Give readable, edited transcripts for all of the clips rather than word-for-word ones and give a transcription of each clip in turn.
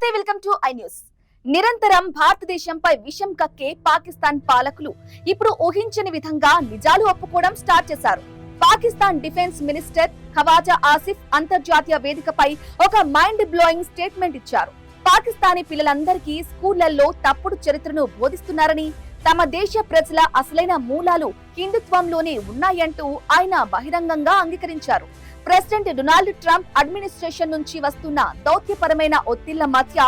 నమస్తే, welcome to I news. నిరంతరం భారతదేశంపై విషం కక్కే పాకిస్తాన్ పాలకులు ఇప్పుడు ఊహించని విధంగా నిజాలు ఒప్పుకోవడం స్టార్ట్ చేశారు. పాకిస్తాన్ డిఫెన్స్ మినిస్టర్ ఖవాజా ఆసిఫ్ అంతర్జాతీయ వేదికపై ఒక మైండ్ బ్లోయింగ్ స్టేట్మెంట్ ఇచ్చారు. పాకిస్తానీ పిల్లలందరికీ స్కూళ్లలో తప్పుడు చరిత్రను బోధిస్తున్నారని, తమ దేశ ప్రజల అసలైన మూలాలు హిందుత్వంలోనే ఉన్నాయంటూ ఆయన బహిరంగంగా అంగీకరించారు. ప్రెసిడెంట్ డొనాల్డ్ ట్రంప్ అడ్మినిస్ట్రేషన్ నుంచి వస్తున్న దౌత్యపరమైన ఒత్తిళ్ల మధ్య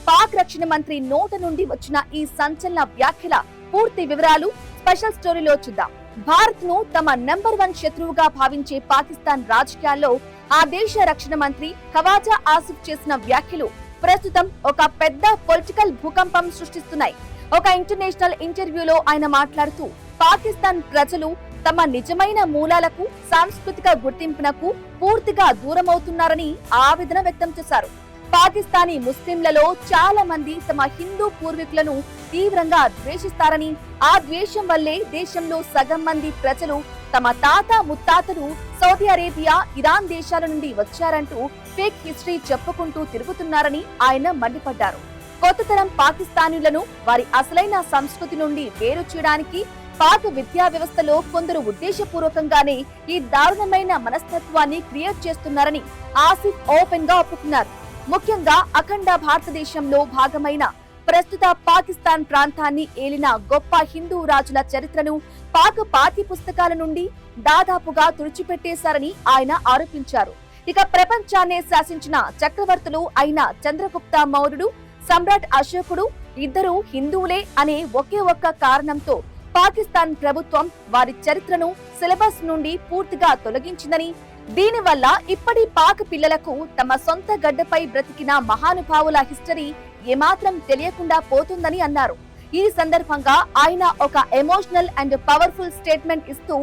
పాక్ రక్షణ మంత్రి నోట నుండి వచ్చిన ఈ సంచలన వ్యాఖ్యల పూర్తి వివరాలు స్పెషల్ స్టోరీలో చూద్దాం. భారత్ ను తమ నెంబర్ 1 శత్రువుగా భావించే పాకిస్తాన్ రాజకీయాల్లో ఆ దేశ రక్షణ మంత్రి ఖవాజా ఆసిఫ్ చేసిన వ్యాఖ్యలు ప్రస్తుతం ఒక పెద్ద పొలిటికల్ భూకంపం సృష్టిస్తున్నాయి. ఒక ఇంటర్నేషనల్ ఇంటర్వ్యూలో ఆయన మాట్లాడుతూ, పాకిస్తాన్ ప్రజలు తమ నిజమైన మూలాలకు, సాంస్కృతిక గుర్తింపునకు పూర్తిగా దూరమవుతున్నారని ఆవేదన వ్యక్తం చేశారు. పాకిస్తానీ ముస్లింలలో చాలా మంది తమ హిందూ పూర్వీకులను తీవ్రంగా ద్వేషిస్తారని, ఆ ద్వేషం వల్లే దేశంలో సగం మంది ప్రజలు తమ తాత ముత్తాతలు సౌదీ అరేబియా, ఇరాన్ దేశాల నుండి వచ్చారంటూ ఫేక్ హిస్టరీ చెప్పుకుంటూ తిరుగుతున్నారని ఆయన మండిపడ్డారు. కొత్త తరం పాకిస్తానీలను వారి అసలైన సంస్కృతి నుండి వేరు చేయడానికి పాక్ విద్యా వ్యవస్థలో కొందరు ఉద్దేశపూర్వకంగానే ఈ దారుణమైన మనస్తత్వాన్ని క్రియేట్ చేస్తున్నారని ఆసిఫ్ ఓపెన్ గా ఒప్పుకున్నారు. ముఖ్యంగా అఖండ భారతదేశంలో భాగమైన ప్రస్తుత పాకిస్తాన్ ప్రాంతాన్ని ఏలిన గొప్ప హిందూ రాజుల చరిత్రను పాక్ పాఠ్య పుస్తకాల నుండి దాదాపుగా తుడిచిపెట్టేశారని ఆయన ఆరోపించారు. ఇక ప్రపంచాన్నే శాసించిన చక్రవర్తులు అయిన చంద్రగుప్త మౌర్యుడు, సమ్రాట్ అశోకుడు ఇద్దరు హిందువులే అనే ఒకే ఒక్క కారణంతో పాకిస్తాన్ ప్రభుత్వం వారి చరిత్రను సిలబస్ నుండి పూర్తిగా తొలగించిందని, దీనివల్ల ఇప్పటి పాక్ పిల్లలకు తమ సొంత గడ్డపై బ్రతికిన మహానుభావుల హిస్టరీ ఏమాత్రం తెలియకుండా పోతుందని అన్నారు. ఈ సందర్భంగా ఆయన ఒక ఎమోషనల్ అండ్ పవర్ఫుల్ స్టేట్మెంట్ ఇస్తూ,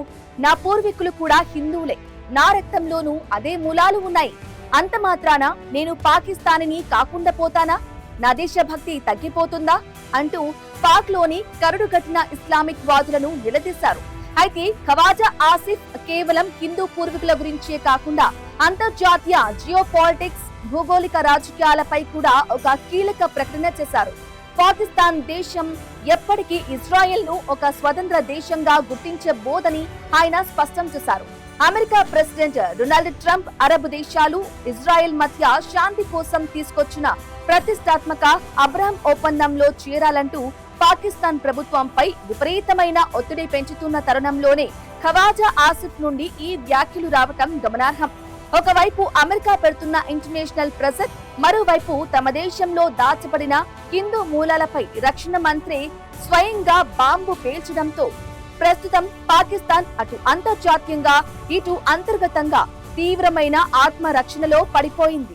నా పూర్వీకులు కూడా హిందువులే, నా రక్తంలోనూ అదే మూలాలు ఉన్నాయి, అంత మాత్రాన నేను పాకిస్తానీని కాకుండా పోతానా, నా దేశభక్తి తగ్గిపోతుందా అంటూ పాక్ లోని కరుడుగట్టిన ఇస్లామిక్ వాదులను నిలదీశారు. అయితే ఖవాజా ఆసిఫ్ కేవలం హిందూ పూర్వీకుల గురించే కాకుండా అంతర్జాతీయ జియో పాలిటిక్స్, భౌగోళిక రాజకీయాలపై కూడా ఒక కీలక ప్రకటన చేశారు. పాకిస్తాన్ దేశం ఎప్పటికీ ఇజ్రాయెల్ ను ఒక స్వతంత్ర దేశంగా గుర్తించబోదని ఆయన స్పష్టం చేశారు. America president Donald Trump Arab దేశాలు, ఇజ్రాయెల్ మధ్య శాంతి కోసం తీసుకొచ్చిన ప్రతిష్టాత్మక అబ్రహం ఒప్పందంలో చేరాలంటూ పాకిస్తాన్ ప్రభుత్వంపై విపరీతమైన ఒత్తిడి పెంచుతున్న తరుణంలోనే ఖవాజా ఆసిఫ్ నుండి ఈ వ్యాఖ్యలు రావటం గమనార్హం. ఒకవైపు అమెరికా పెడుతున్న ఇంటర్నేషనల్ ప్రెజర్, మరోవైపు తమ దేశంలో దాచబడిన హిందూ మూలాలపై రక్షణ మంత్రి స్వయంగా బాంబు పేల్చడంతో ప్రస్తుతం పాకిస్తాన్ అటు అంతర్జాతీయంగా, ఇటు అంతర్గతంగా తీవ్రమైన ఆత్మరక్షణలో పడిపోయింది.